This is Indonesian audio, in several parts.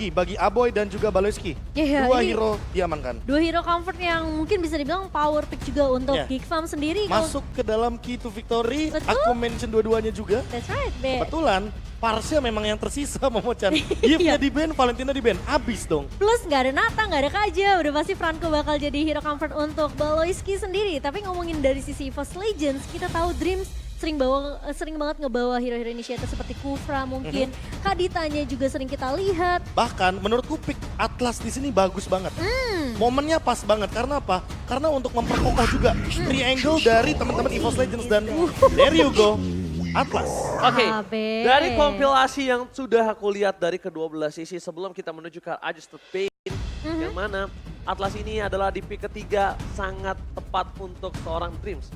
lagi bagi Aboy dan juga Baloyski. Iya, Dua ini hero diamankan. dua hero comfort yang mungkin bisa dibilang power pick juga untuk Iya. Geek Farm sendiri. Masuk ke dalam key to victory, Betul. aku mention dua-duanya juga. That's right, Be. Kebetulan Parsha memang yang tersisa Momochan. Gift-nya di ban, Valentina di ban, abis dong. Plus nggak ada Nata, nggak ada Kaja, udah pasti Franco bakal jadi hero comfort untuk Baloyski sendiri. Tapi ngomongin dari sisi EVOS Legends, kita tahu Dreams sering banget ngebawa hero-hero initiator seperti Kufra mungkin. Kaditanya juga sering kita lihat. Bahkan menurutku pick Atlas di sini bagus banget. Momennya pas banget karena apa? Karena untuk memperkokoh juga triangle dari teman-teman EVOS Legends dan there you go. Atlas. Oke, Abe. dari kompilasi yang sudah aku lihat dari kedua belah sisi sebelum kita menuju ke Adjusted Pain, yang mana Atlas ini adalah di pick ketiga sangat tepat untuk seorang Dreams.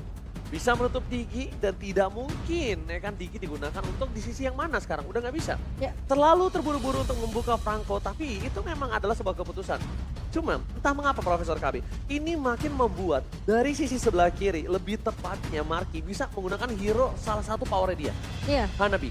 Bisa menutup Digi dan tidak mungkin ya kan Digi digunakan untuk di sisi yang mana sekarang, udah nggak bisa. Ya. Terlalu terburu-buru untuk membuka Franco, tapi itu memang adalah sebuah keputusan. Cuman entah mengapa Profesor KB, ini makin membuat dari sisi sebelah kiri lebih tepatnya Marky bisa menggunakan hero salah satu powernya dia, Iya. Hanabi.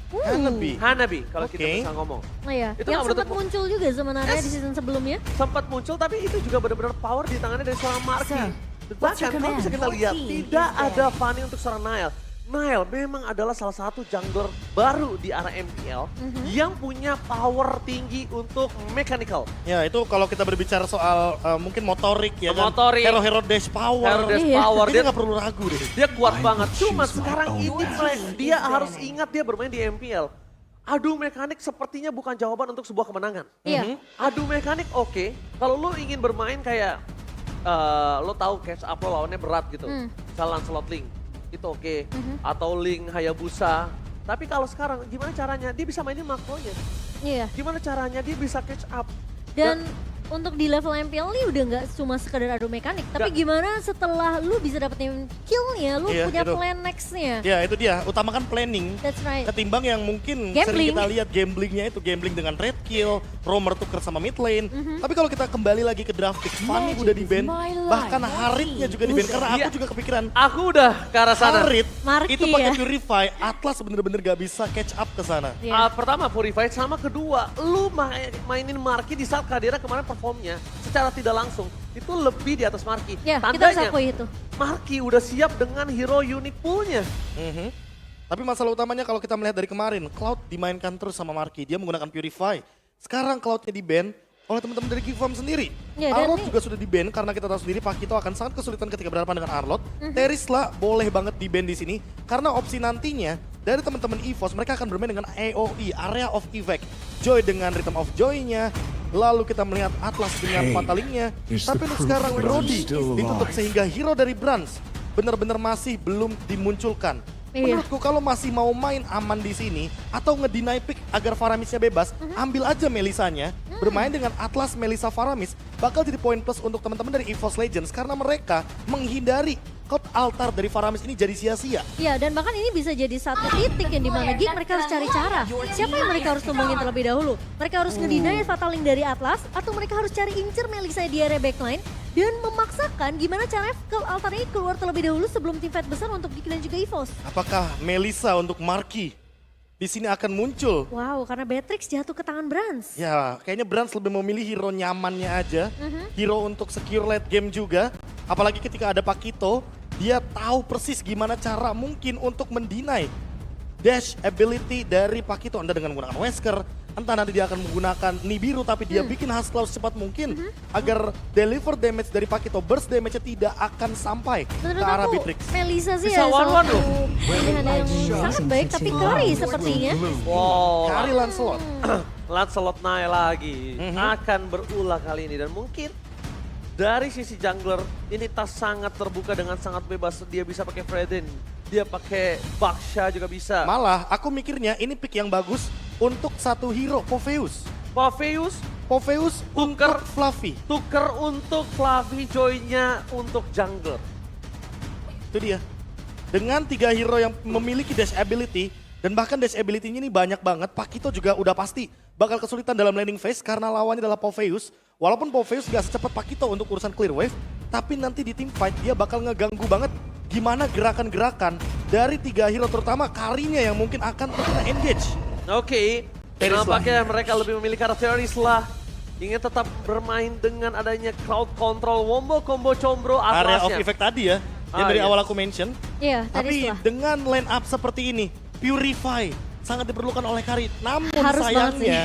Hanabi. Hanabi kalau kita Oke. bisa ngomong. Oh iya, Itu yang nggak sempat menutup- muncul juga sebenarnya Yes. di season sebelumnya. Sempat muncul tapi itu juga benar-benar power di tangannya dari seorang Marky. Sir, Dan what's bahkan your kalau bisa command? kita lihat Your team tidak is ada Fanny untuk seorang Nile. Nile memang adalah salah satu jungler baru di arah MPL yang punya power tinggi untuk mechanical. Ya itu kalau kita berbicara soal mungkin motorik ya Motorik. kan. Hero-hero dash power. Hero dash Iya. power, Dia dia, nggak perlu ragu deh. dia kuat banget. Cuma choose my sekarang own ini path. dia harus ingat dia bermain di MPL. Adu mekanik sepertinya bukan jawaban untuk sebuah kemenangan. Iya. Adu mekanik oke. Kalau lo ingin bermain kayak lo tahu catch up lo lawannya berat gitu. Misalnya Lancelot Link itu oke. Atau Link Hayabusa. Tapi kalau sekarang gimana caranya dia bisa mainin makronya? Iya. Gimana caranya dia bisa catch up? Dan untuk di level MPL nih udah nggak cuma sekedar adu mekanik, tapi Nggak. gimana setelah lu bisa dapetin killnya, lu Iya, punya itu. plan nextnya. Ya itu dia, utamakan planning. That's right. Ketimbang yang mungkin Gambling. sering kita lihat gamblingnya itu gambling dengan red kill, roamer tuker sama mid lane. Tapi kalau kita kembali lagi ke draft pick, Fanny Magic udah di ban, is my life. bahkan Haritnya juga di ban. Karena aku Iya. juga kepikiran, Aku udah ke arah sana. Harit Marky itu pakai ya. Purify, Atlas bener-bener gak bisa catch up ke sana. Iya. Pertama Purify sama kedua lu mainin Marky di saat Kadira kemarin performnya secara tidak langsung itu lebih di atas Marky. Ya, kita bisa Tandanya akui itu. Marky udah siap dengan hero unique poolnya. Mhm. Tapi masalah utamanya kalau kita melihat dari kemarin, Cloud dimainkan terus sama Marky, dia menggunakan Purify. Sekarang Cloudnya di ban oleh teman-teman dari Geek Farm sendiri. Ya, dan Arlot ini- juga sudah di ban karena kita tahu sendiri Pakito akan sangat kesulitan ketika berhadapan dengan Arlot. Terisla boleh banget di ban di sini karena opsi nantinya dari teman-teman EVOS mereka akan bermain dengan AOE, Area of Effect. Joy dengan Rhythm of Joy-nya, lalu kita melihat Atlas dengan Hey, Fatalingnya. is Tapi the untuk proof sekarang that I'm Brody still ditutup alive. sehingga hero dari Brands benar-benar masih belum dimunculkan. Iya. Menurutku kalau masih mau main aman di sini atau nge-deny pick agar Faramisnya bebas, ambil aja Melisanya. Bermain dengan Atlas, Melisa, Faramis bakal jadi poin plus untuk teman-teman dari EVOS Legends karena mereka menghindari Cloud altar dari Faramis ini jadi sia-sia. Iya, dan bahkan ini bisa jadi satu titik yang dimana Geek mereka harus cari cara. Siapa yang mereka harus tumbangin terlebih dahulu? Mereka harus ngedeny Fataling dari Atlas, atau mereka harus cari incer Melisa di area backline, dan memaksakan gimana caranya ke altar ini keluar terlebih dahulu sebelum tim fight besar untuk Geek dan juga EVOS. Apakah Melisa untuk Marky di sini akan muncul? Wow, karena Beatrix jatuh ke tangan Brands. Ya, kayaknya Brands lebih memilih hero nyamannya aja. Hero untuk secure late game juga. Apalagi ketika ada Pakito, dia tahu persis gimana cara mungkin untuk mendinai dash ability dari Pakito. Entah dengan menggunakan Wesker, entah nanti dia akan menggunakan Nibiru tapi dia bikin Husklaw secepat mungkin agar deliver damage dari Pakito, burst damage-nya tidak akan sampai Menurut ke arah aku, Beatrix. Melisa sih Bisa ya one-one satu loh. pilihan yang sangat baik, tapi Curry sepertinya. Wow, Kari Lancelot. Lancelot naik lagi akan berulah kali ini dan mungkin dari sisi jungler ini tas sangat terbuka dengan sangat bebas. Dia bisa pakai Fredin, dia pakai Baksha juga bisa. Malah aku mikirnya ini pick yang bagus untuk satu hero, Popheus. Popheus Popheus Tuker. untuk Fluffy. tuker untuk Fluffy Joy-nya untuk jungler. Itu dia. Dengan 3 hero yang memiliki dash ability, dan bahkan dash ability-nya ini banyak banget, Pakito juga udah pasti bakal kesulitan dalam laning phase karena lawannya adalah Popheus. Walaupun Popheus gak secepat Pakito untuk urusan clear wave, tapi nanti di team fight dia bakal ngeganggu banget gimana gerakan-gerakan dari 3 hero terutama Karinya yang mungkin akan terkena engage. Oke, Nampaknya mereka lebih memilih arah Terisla. Ingin tetap bermain dengan adanya crowd control, wombo, combo, combro, Area of atlasnya. effect tadi ya, yang dari iya. awal aku mention. Iya, Tapi Terisla. dengan line up seperti ini, Purify sangat diperlukan oleh Kari. Namun Harus banget sayangnya,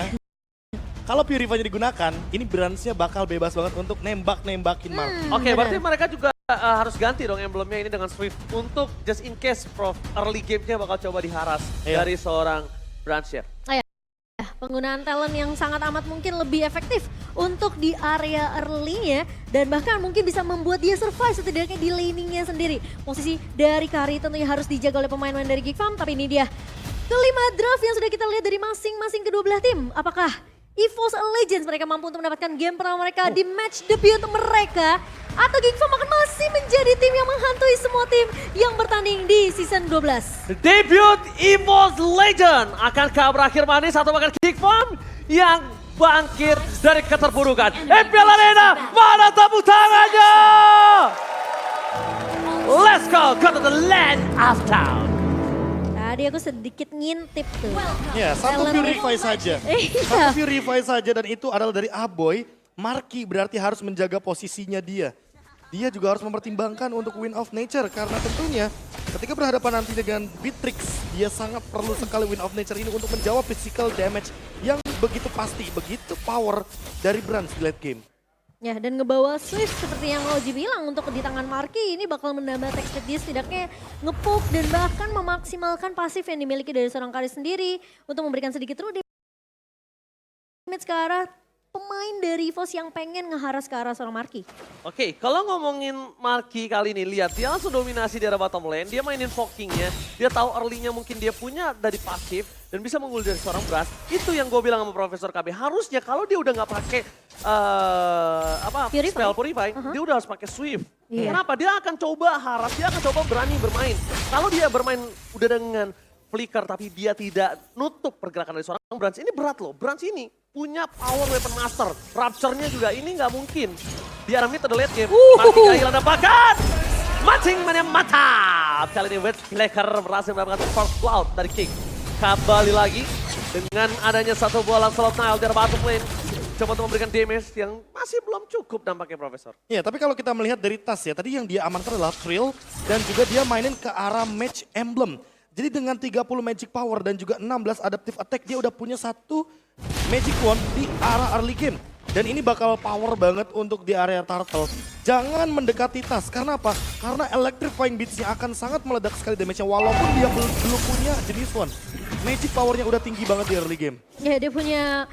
kalau Purify-nya digunakan, ini Brands-nya bakal bebas banget untuk nembak-nembakin Marky. Oke, benar. berarti mereka juga harus ganti dong emblemnya ini dengan Swift untuk just in case Prof early game-nya bakal coba diharas Iya. dari seorang Branch ya. Penggunaan talent yang sangat amat mungkin lebih efektif untuk di area early-nya dan bahkan mungkin bisa membuat dia survive setidaknya di laning-nya sendiri. Posisi dari Kari tentunya harus dijaga oleh pemain-pemain dari Geek Farm, tapi ini dia kelima draft yang sudah kita lihat dari masing-masing kedua belah tim. Apakah EVOS Legends mereka mampu untuk mendapatkan game pertama mereka di match debut mereka? Atau Geek Farm akan masih menjadi tim yang menghantui semua tim yang bertanding di season 12? Debut EVOS Legend akankah berakhir manis atau bahkan Geek Farm yang bangkit dari keterpurukan? MPL Arena, mana tepuk tangannya? Let's go to the land of town. Tadi aku sedikit ngintip tuh. Ya, satu Talent- Purify saja. Iya. Satu Purify saja dan itu adalah dari Aboy. Marky berarti harus menjaga posisinya dia. Dia juga harus mempertimbangkan untuk Win of Nature karena tentunya ketika berhadapan nanti dengan Beatrix, dia sangat perlu sekali Win of Nature ini untuk menjawab physical damage yang begitu pasti, begitu power dari Brands di late game. Ya, dan ngebawa Swift seperti yang Oji bilang untuk di tangan Marky ini bakal menambah text speed dia setidaknya nge-poke dan bahkan memaksimalkan pasif yang dimiliki dari seorang Kari sendiri untuk memberikan sedikit true damage ke arah pemain dari EVOS yang pengen ngeharas ke arah seorang Marky. Oke, kalau ngomongin Marky kali ini, lihat dia langsung dominasi di area bottom lane, dia mainin Fokingnya, dia tahu early-nya mungkin dia punya dari pasif dan bisa menggul dari seorang Brass. Itu yang gue bilang sama Profesor KB, harusnya kalau dia udah nggak pakai Purify. spell Purify, dia udah harus pakai Swift. Iya. Kenapa? Dia akan coba haras, dia akan coba berani bermain. Kalau dia bermain udah dengan flicker tapi dia tidak nutup pergerakan dari seorang Branch, ini berat loh. Branch ini punya power weapon master. Rapture-nya juga ini nggak mungkin. Di arah mid atau late game. Marky kehilangan tembakan. Mancing mantap. Kali ini Wetclacker berhasil mendapatkan first blood dari King. Kembali lagi dengan adanya satu buah Lancelot Nile di arah bottom lane. Coba untuk memberikan damage yang masih belum cukup nampaknya Profesor. Ya, tapi kalau kita melihat dari tas ya, tadi yang dia amankan adalah Thrill dan juga dia mainin ke arah Match Emblem. Jadi dengan 30 Magic Power dan juga 16 Adaptive Attack, dia udah punya satu Magic Wand di arah early game. Dan ini bakal power banget untuk di area Turtle. Jangan mendekati tas, karena apa? Karena Electrifying Beats-nya akan sangat meledak sekali damage-nya walaupun dia belum punya jenis Wand. Magic Power-nya udah tinggi banget di early game. Ya, dia punya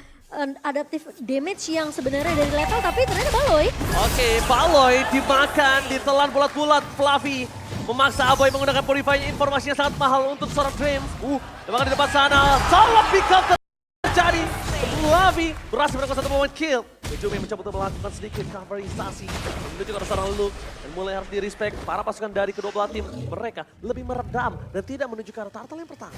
adaptive damage yang sebenarnya dari lethal tapi ternyata Baloy. Oke, Baloy dimakan, ditelan bulat-bulat. Fluffy memaksa Aboy menggunakan Purify, informasinya sangat mahal untuk seorang Dreams. Memang di depan sana, salah pick up terjadi. Fluffy berhasil melakukan satu moment kill. Ujumi mencoba untuk melakukan sedikit coverisasi menuju ke seorang Luke dan mulai harus di-respect para pasukan dari kedua belah tim. Mereka lebih meredam dan tidak menuju ke arah Turtle yang pertama.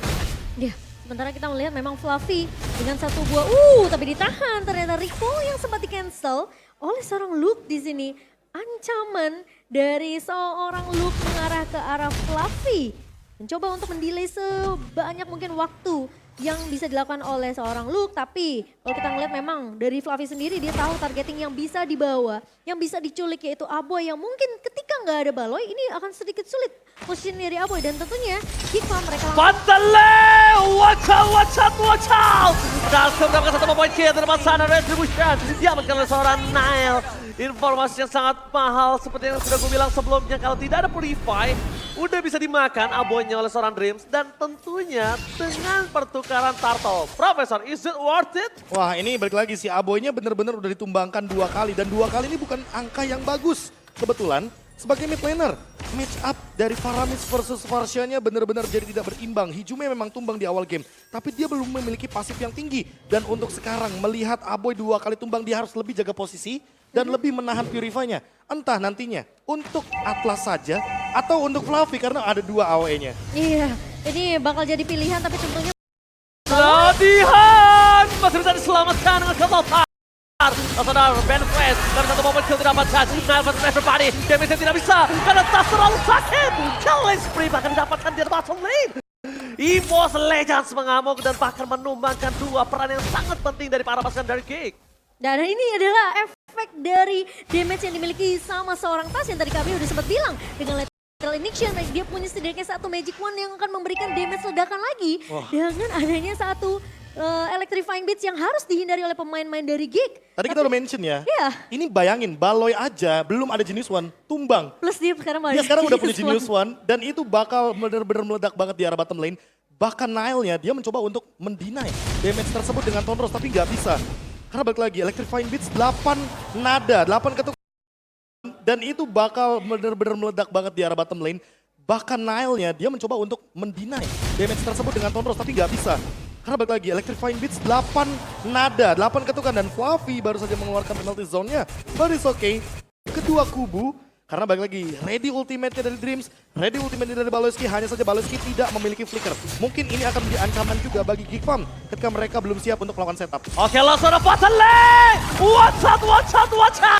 Ya, sementara kita melihat memang Fluffy dengan satu buah tapi ditahan. Ternyata recall yang sempat di-cancel oleh seorang Luke di sini. Ancaman dari seorang Luke mengarah ke arah Fluffy. Mencoba untuk mendelay sebanyak mungkin waktu yang bisa dilakukan oleh seorang Luke. Tapi kalau kita ngeliat memang dari Fluffy sendiri dia tahu targeting yang bisa dibawa. Yang bisa diculik yaitu Aboy yang mungkin ketika nggak ada Baloy ini akan sedikit sulit posisi dari Aboy. Dan tentunya Geekfarm mereka Pantale! Watch out, watch out, watch out! Berhasil mendapatkan satu point kill dari depan sana, Retribution. Diamankan oleh seorang Nile. Informasi yang sangat mahal seperti yang sudah gue bilang sebelumnya. Kalau tidak ada Purify, udah bisa dimakan Aboynya oleh seorang Dreams. Dan tentunya dengan pertukaran Turtle. Profesor, is it worth it? Wah, ini balik lagi si Aboynya bener-bener udah ditumbangkan 2 kali. Dan 2 kali ini bukan angka yang bagus. Kebetulan sebagai mid laner, match up dari Faramis versus Varsha-nya benar-benar jadi tidak berimbang. Hijume memang tumbang di awal game, tapi dia belum memiliki pasif yang tinggi. Dan untuk sekarang melihat Aboy 2 kali tumbang, dia harus lebih jaga posisi dan lebih menahan Purify-nya. Entah nantinya untuk Atlas saja atau untuk Fluffy karena ada 2 AOE-nya. Iya, ini bakal jadi pilihan tapi tentunya Latihan! Masih bisa diselamatkan dengan kelompok. Saudara Ben Fresh dari satu momen kill didapatkan. Nelson everybody, damage tidak bisa karena tas terlalu sakit. Killing spree bahkan didapatkan di bottom lane. EVOS Legends mengamuk dan bahkan menumbangkan dua peran yang sangat penting dari para pasukan dari Geek. Dan ini adalah efek dari damage yang dimiliki sama seorang Tas yang tadi kami udah sempat bilang. Dengan Lethal Injection, dia punya setidaknya satu Magic Wand yang akan memberikan damage ledakan lagi. Dengan adanya satu Electrifying Beats yang harus dihindari oleh pemain-pemain dari Geek. Tadi kita udah mention ya, Iya. ini bayangin Baloy aja belum ada Genius One, tumbang. Plus dia sekarang Dia sekarang udah punya Genius One dan itu bakal benar-benar meledak banget di arah bottom lane. Bahkan Nile-nya dia mencoba untuk mendinai damage tersebut dengan Tonros tapi nggak bisa. Karena balik lagi, Electrifying Beats 8 nada, 8 ketuk. Dan itu bakal benar-benar meledak banget di arah bottom lane. Bahkan Nile-nya dia mencoba untuk mendinai damage tersebut dengan Tonros tapi nggak bisa. Karena balik lagi, Electrifying Beats 8 nada, 8 ketukan dan Fluffy baru saja mengeluarkan penalty zone-nya. But it's okay. Kedua kubu, karena balik lagi, ready ultimate-nya dari Dreams, ready ultimate-nya dari Baloyski, hanya saja Baloyski tidak memiliki flicker. Mungkin ini akan menjadi ancaman juga bagi Geek Farm ketika mereka belum siap untuk melakukan setup. Oke, langsung ada bottom lane. Watch out, watch out, watch out.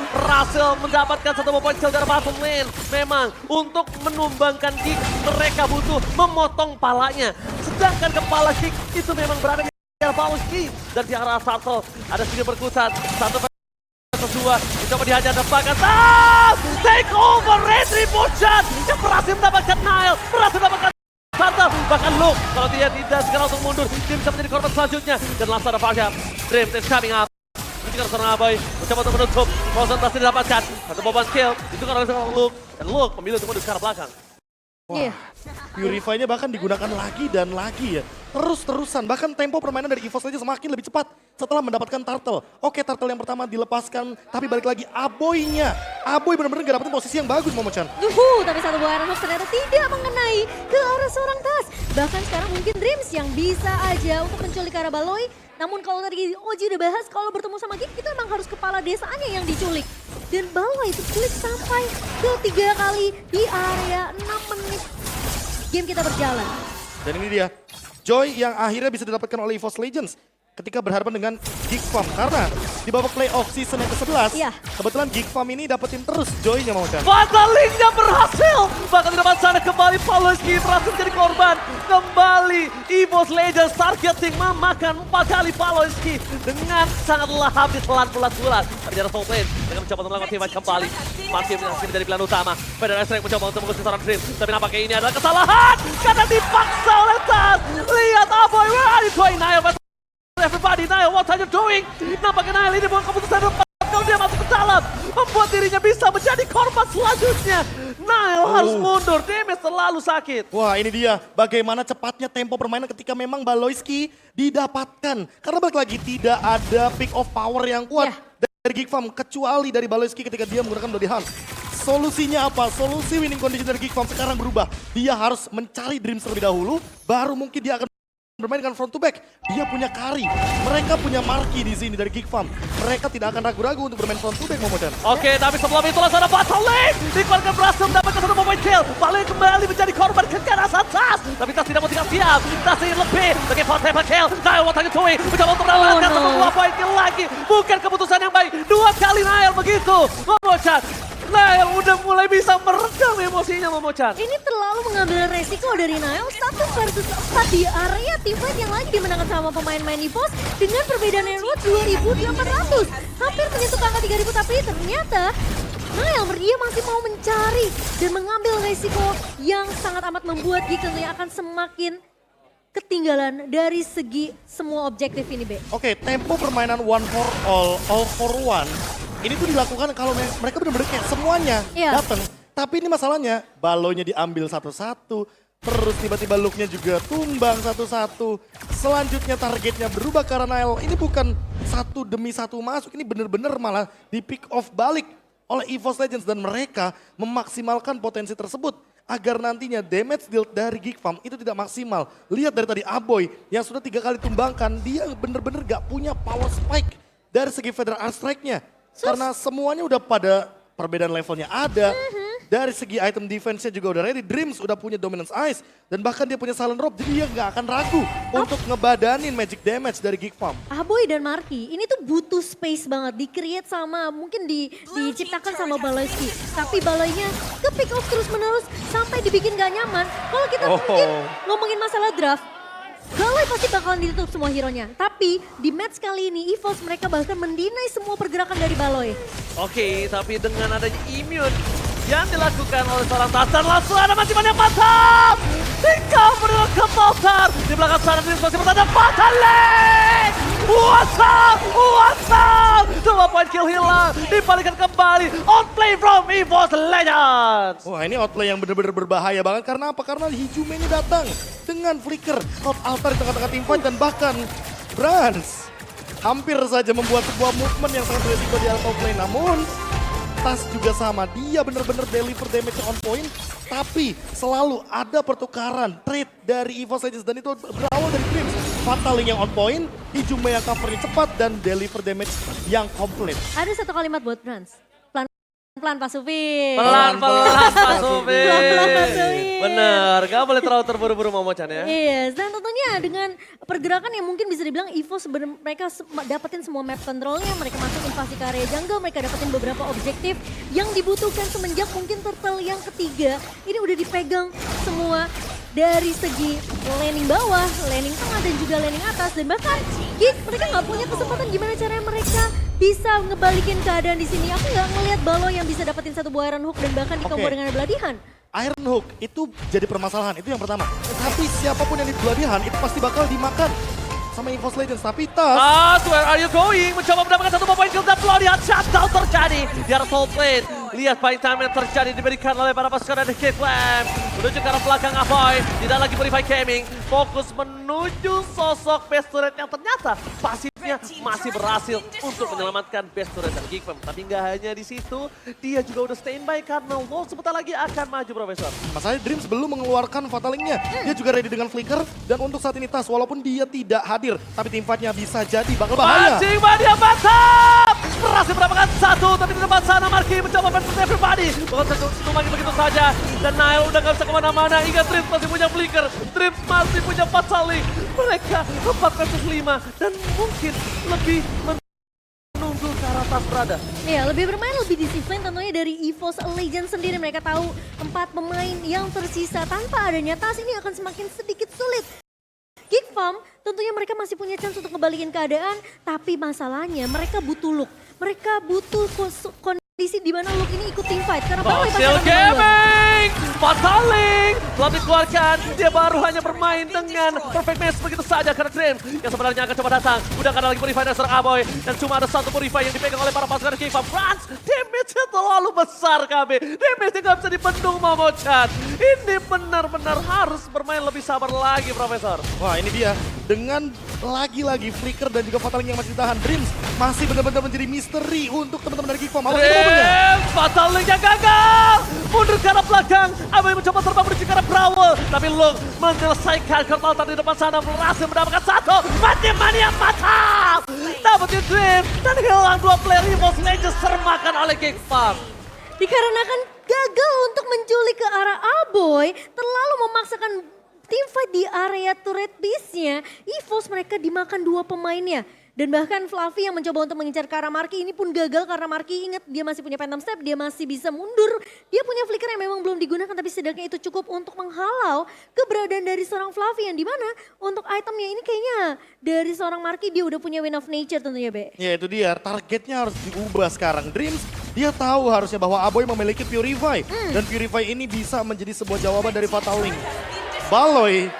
Berhasil mendapatkan satu poin kill dari bottom lane. Memang untuk menumbangkan Geek mereka butuh memotong palanya. Sedangkan kepala Geek itu memang berada di arah Baloyski. Dan di arah Turtle ada sedikit berkutat. Satu dua, dicoba dihajar depan take over Retribution yang berhasil mendapatkan Nile, berhasil mendapatkan Turtle, bahkan Luke kalau dia tidak segera langsung mundur, dia bisa menjadi korban selanjutnya dan langsung ada Falcon. Dream is coming up. Ketika seorang Abai mencoba untuk menutup, Frozen berhasil didapatkan, satu beban skill, itu karena seorang Luke, dan Luke memilih untuk mundur ke arah belakang. Iya. Purify-nya bahkan digunakan lagi dan lagi ya. Terus-terusan, bahkan tempo permainan dari EVOS saja semakin lebih cepat setelah mendapatkan Turtle. Oke, Turtle yang pertama dilepaskan, tapi balik lagi Aboy-nya. Aboy benar-benar gak dapetin posisi yang bagus, Momochan. Tapi satu buah Iron Hawks ternyata tidak mengenai ke arah seorang Tas. Bahkan sekarang mungkin Dreams yang bisa aja untuk menculik ke arah Baloy. Namun kalau tadi Oji udah bahas, kalau bertemu sama Geek itu emang harus kepala desanya yang diculik. Dan Baloy itu culik sampai ke 3 kali di area 6 menit game kita berjalan. Dan ini dia, Joy yang akhirnya bisa didapatkan oleh EVOS Legends ketika berhadapan dengan Geek Farm. Karena di babak playoff season yang ke-11, Iya. kebetulan Geek Farm ini dapetin terus Joy-nya, Momochan. Fatalingnya berhasil, bahkan di depan sana kembali Baloyski berhasil jadi korban. Kembali EVOS Legends targeting memakan 4 kali Baloyski dengan sangat lahap ditelan bulat-bulat. Tapi di arah top lane, mereka mencoba untuk melakukan teamfight kembali. Masih menjadi pilihan utama. Federal Strike mencoba untuk mengusir seorang Dream. Tapi nampaknya ini adalah kesalahan karena dipaksa oleh Tas. Lihat Aboy, where are you going? Everybody, Nile, what are you doing? Nampaknya Nile ini bukan keputusan tepat. Kalau dia masuk ke dalam, membuat dirinya bisa menjadi korban selanjutnya. Nile harus mundur, damage terlalu sakit. Wah, ini dia bagaimana cepatnya tempo permainan ketika memang Baloyski didapatkan. Karena balik lagi tidak ada pick of power yang kuat dari Geek Farm kecuali dari Baloyski ketika dia menggunakan Bloody Hunt. Solusinya apa? Solusi winning condition dari Geek Farm sekarang berubah. Dia harus mencari Dreams terlebih dahulu, baru mungkin dia akan bermain dengan front to back. Dia punya Kari. Mereka punya Marky di sini dari Geek Farm. Mereka tidak akan ragu-ragu untuk bermain front to back, Momochan. Oke, tapi sebelum itu langsung ada battle lane. Dikeluarkan berhasil mendapatkan satu point kill. Baloy kembali menjadi korban kekerasan Tas. Tapi Tas tidak mau tinggal diam. Tas ingin lebih. Sebagai portable kill. Nile what are you doing? Mencoba untuk mendapatkan satu buah point kill lagi. Bukan keputusan yang baik. 2 kali Nile begitu. Momochan. Nile udah mulai bisa meredam emosinya, Momochan. Ini terlalu mengambil resiko dari Nile, 1 versus 4 di area teamfight yang lagi dimenangkan sama pemain-main EVOS dengan perbedaan yang 2.800. Hampir menyentuh angka 3.000 tapi ternyata Nile dia masih mau mencari dan mengambil resiko yang sangat amat membuat Geek tentunya akan semakin ketinggalan dari segi semua objektif ini, Be. Oke, tempo permainan one for all for one. Ini tuh dilakukan kalau mereka benar-benar kayak semuanya datang. Tapi ini masalahnya, Baloynya diambil satu-satu. Terus tiba-tiba Luke-nya juga tumbang satu-satu. Selanjutnya targetnya berubah ke arah Nile. Ini bukan satu demi satu masuk, ini benar-benar malah di pick off balik oleh EVOS Legends. Dan mereka memaksimalkan potensi tersebut agar nantinya damage deal dari Geek Farm itu tidak maksimal. Lihat dari tadi Aboy yang sudah 3 kali tumbangkan, dia benar-benar gak punya power spike dari segi Federal Strike-nya. Karena semuanya udah pada perbedaan levelnya ada. Dari segi item defense-nya juga udah ready. Dreams udah punya dominance ice. Dan bahkan dia punya silent rope. Jadi dia nggak akan ragu untuk ngebadanin magic damage dari Geek Farm. Aboy dan Marky ini tuh butuh space banget, di-create sama, mungkin diciptakan sama Baloyski. Tapi Baloynya ke pick off terus menerus sampai dibikin gak nyaman. Kalau kita mungkin ngomongin masalah draft, Baloy pasti bakalan ditutup semua hero-nya. Tapi di match kali ini EVOS mereka bahkan mendinai semua pergerakan dari Baloy. Oke, tapi dengan adanya immune yang dilakukan oleh seorang Tatar, langsung ada masih banyak mata. Di-cover dengan kepotar. Di belakang sana Dreams masih bertanda Fatalik. What's up? What's up? 2 poin kill hilang. Dibalikan kembali. Outplay from EVOS Legends. Wah ini outplay yang benar-benar berbahaya banget. Karena apa? Karena Hijume ini datang dengan flicker out altar di tengah-tengah teamfight. Dan bahkan Brans hampir saja membuat sebuah movement yang sangat beresiko di auto play. Namun Tas juga sama, dia benar-benar deliver damage on point. Tapi selalu ada pertukaran trade dari EVOS Legends. Dan itu berawal dari Dreams. Fataling yang on point, Hijume yang covernya cepat dan deliver damage yang komplit. Ada satu kalimat buat Brans. Pelan-pelan Pak Sufi. Pelan-pelan Pak Sufi. Pelan-pelan Pak Sufi. Bener, gak boleh terlalu terburu-buru Momo-chan ya. Yes, dan tentunya dengan pergerakan yang mungkin bisa dibilang EVOS mereka dapetin semua map controlnya, mereka masuk invasi ke area jungle, mereka dapetin beberapa objektif yang dibutuhkan semenjak mungkin turtle yang ketiga. Ini udah dipegang semua dari segi laning bawah, laning tengah dan juga laning atas. Dan bahkan mereka nggak punya kesempatan gimana caranya mereka bisa ngebalikin keadaan di sini. Aku nggak ngelihat Baloy yang bisa dapetin satu buah Iron Hook dan bahkan dikombo dengan Bloody Hand. Iron Hook itu jadi permasalahan, itu yang pertama. Tapi siapapun yang di Bloody Hand itu pasti bakal dimakan sama EVOS Legends. Tapi Tas, Where are you going? Mencoba mendapatkan satu poin kill dan Bloody Hand shutdown terjadi di arah top lane. Lihat fight time yang terjadi diberikan oleh para pasukan dari K-Flam. Menuju ke arah belakang Avoy. Tidak lagi Purify Gaming. Fokus menuju sosok best turret yang ternyata pasifnya masih berhasil untuk menyelamatkan best turret dari Geek-Fam. Tapi nggak hanya di situ, dia juga udah standby karena Wolf sebentar lagi akan maju, Profesor. masalahnya Dreams belum mengeluarkan Fatalingnya. Dia juga ready dengan flicker. Dan untuk saat ini Tas, walaupun dia tidak hadir, tapi teamfightnya bisa jadi bakal bahaya. Mancing Mania mantap! Berhasil mendapatkan satu, tapi di depan sana Marky mencoba versus everybody. Bukan satu lagi begitu saja. Dan Nile udah gak bisa kemana-mana. Ingat Dreams masih punya flicker. Dreams masih punya Fataling. Mereka 4 versus 5. Dan mungkin lebih menunggu ke arah Tas berada. Iya, lebih bermain, lebih disiplin tentunya dari EVOS Legends sendiri. Mereka tahu 4 pemain yang tersisa tanpa adanya Tas ini akan semakin sedikit sulit. Geek Farm tentunya mereka masih punya chance untuk kembaliin keadaan, tapi masalahnya mereka butuh look. Mereka butuh kondisi di mana look ini ikut team fight. Karena Baloy pasti Fosil akan menang. Gaming! Fataling! Telah dikeluarkan, dia baru hanya bermain dengan perfect match begitu saja karena Dreams yang sebenarnya akan coba datang. Udah ada lagi Purify dari seorang Aboy dan cuma ada satu Purify yang dipegang oleh para pasukan K-Fam. Frans, damage-nya terlalu besar KB. Damage-nya gak bisa dibendung Momo-chan. Ini benar-benar harus bermain lebih sabar lagi, Profesor. Wah ini dia, dengan lagi-lagi flicker dan juga Fataling yang masih ditahan. Dreams masih benar-benar menjadi misteri untuk teman-teman dari Geek Farm. Dreams, Fatalingnya gagal! Mundur ke arah belakang, Aboy mencoba terbang menuju ke arah Brawl. Tapi Luke menyelesaikan kartal tadi di depan sana, berhasil mendapatkan satu. Mati Mania mantap! Dapetin Dreams dan hilang 2 player EVOS Legends sermakan oleh Geek Farm. Dikarenakan gagal untuk menculik ke arah Aboy, terlalu memaksakan teamfight di area turret base-nya, EVOS mereka dimakan 2 pemainnya. Dan bahkan Fluffy yang mencoba untuk mengincar ke arah Marky ini pun gagal karena Marky ingat dia masih punya Phantom Step, dia masih bisa mundur. Dia punya flicker yang memang belum digunakan tapi setidaknya itu cukup untuk menghalau keberadaan dari seorang Fluffy yang dimana untuk itemnya ini kayaknya dari seorang Marky dia udah punya Wind of Nature tentunya Be. Ya itu dia, targetnya harus diubah sekarang. Dreams, dia tahu harusnya bahwa Aboy memiliki Purify. Dan Purify ini bisa menjadi sebuah jawaban dari Fataling. Baloy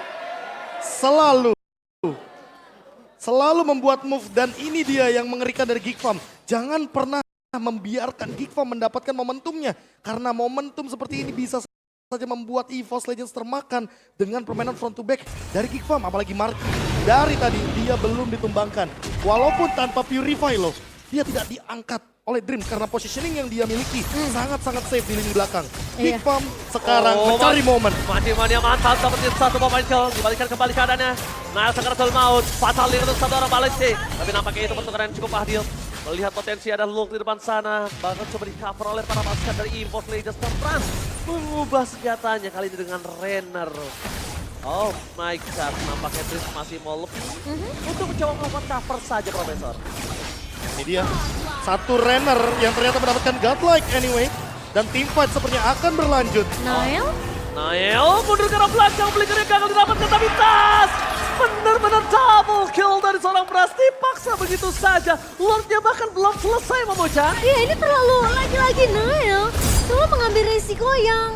selalu membuat move dan ini dia yang mengerikan dari Geek Farm. Jangan pernah membiarkan Geek Farm mendapatkan momentumnya. Karena momentum seperti ini bisa saja membuat EVOS Legends termakan dengan permainan front to back dari Geek Farm. Apalagi Marky, dari tadi dia belum ditumbangkan. Walaupun tanpa Purify loh, dia tidak diangkat oleh Dreams karena positioning yang dia miliki sangat-sangat safe di lini belakang. Geek Farm sekarang mencari momen. Mati Mania mantap, dapetin satu pemain kill, dibalikan kembali keadaannya. Nile sekarang maut, Fataling untuk satu orang balik sih. Tapi nampaknya itu pertukaran yang cukup adil. Melihat potensi ada Luke di depan sana. Bahkan coba di cover oleh para pasukan dari Impos Legends. Dan Trans mengubah senjatanya kali ini dengan Renner. Oh my god, nampaknya Tris masih mau lebih untuk mencoba melakukan cover saja Profesor. Ini dia, satu Renner yang ternyata mendapatkan godlike anyway. Dan teamfight sepertinya akan berlanjut. Nael mundur ke arah belakang, flickernya gagal didapatkan tapi Tas benar-benar double kill dari seorang Brass, dipaksa begitu saja. Lordnya bahkan belum selesai Momocha. Iya, ini terlalu lagi-lagi Nael selalu mengambil resiko yang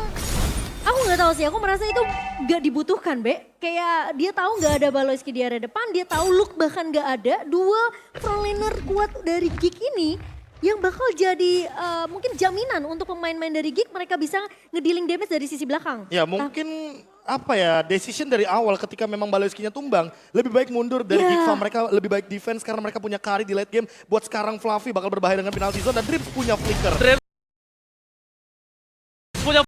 aku nggak tahu sih, aku merasa itu nggak dibutuhkan, Be. Kayak dia tahu nggak ada Baloyski di area depan, dia tahu Luke bahkan nggak ada. Dua frontliner kuat dari Geek ini yang bakal jadi mungkin jaminan untuk pemain-pemain dari Geek, mereka bisa ngedealing damage dari sisi belakang. Ya mungkin apa ya, decision dari awal ketika memang Baloyski-nya tumbang, lebih baik mundur dari Geek Farm. Mereka lebih baik defense karena mereka punya carry di late game. Buat sekarang Fluffy bakal berbahaya dengan penalty zone dan Dreams punya flicker. Punya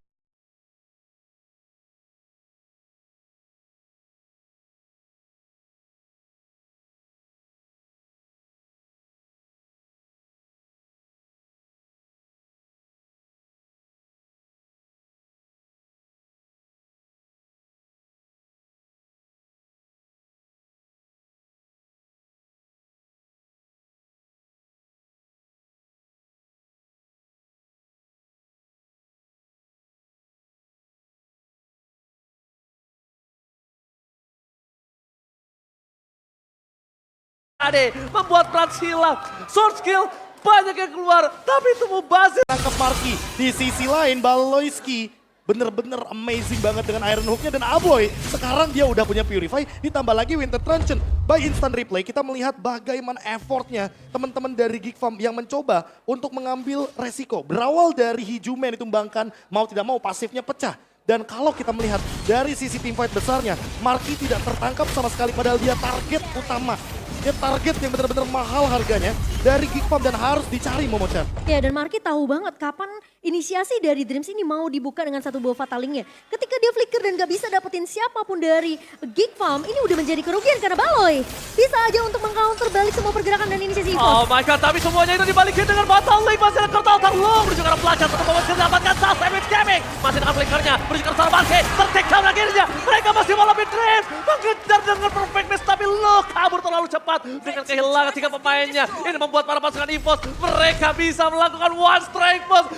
Ade membuat Trans hilang. Sword skill banyak yang keluar, tapi itu mubazir. Tangkap Marky. Di sisi lain Baloyski bener-bener amazing banget dengan Iron Hook-nya dan Aboy. Sekarang dia udah punya Purify, ditambah lagi Winter Truncheon. By instant replay kita melihat bagaimana effortnya teman-teman dari Geek Farm yang mencoba untuk mengambil resiko. Berawal dari Hijumen ditumbangkan, mau tidak mau pasifnya pecah. Dan kalau kita melihat dari sisi teamfight besarnya, Marky tidak tertangkap sama sekali padahal dia target utama. Dia target yang benar-benar mahal harganya dari Geek Farm dan harus dicari Momo-chan. Ya, dan Marky tahu banget kapan inisiasi dari Dreams ini mau dibuka dengan satu buah fatalingnya. Ketika dia flicker dan gak bisa dapetin siapapun dari Geek Farm, ini udah menjadi kerugian karena Baloy bisa aja untuk meng-counter balik semua pergerakan dan inisiasi Evos. Oh my god, tapi semuanya itu dibalikin dengan Fatal Link. Masih ada Kurtal Tarlung menuju ke arah pelajar. Tetap mau mendapatkan Sas, Damage Gaming. Masih dengan flickernya, menuju ke arah Barke. Ter-take down akhirnya. Mereka masih mau lebih Dreams. Mengejar dengan perfectness, tapi Luke kabur terlalu cepat. Dengan kehilangan 3 pemainnya. Ini membuat para pasukan Evos, mereka bisa melakukan one strike post.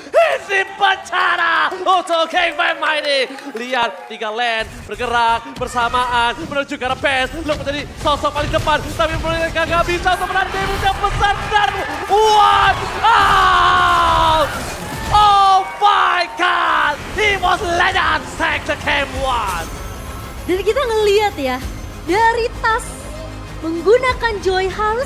Ini bencana untuk King Bang Mighty. Lihat 3 lane bergerak bersamaan menuju ke arah base. Luke menjadi sosok paling depan, tapi mereka gak bisa untuk menarik damage yang besar dan one out. Oh my god, Evos Legends take the game 1. Dan kita ngeliat ya, dari tas menggunakan Joy harus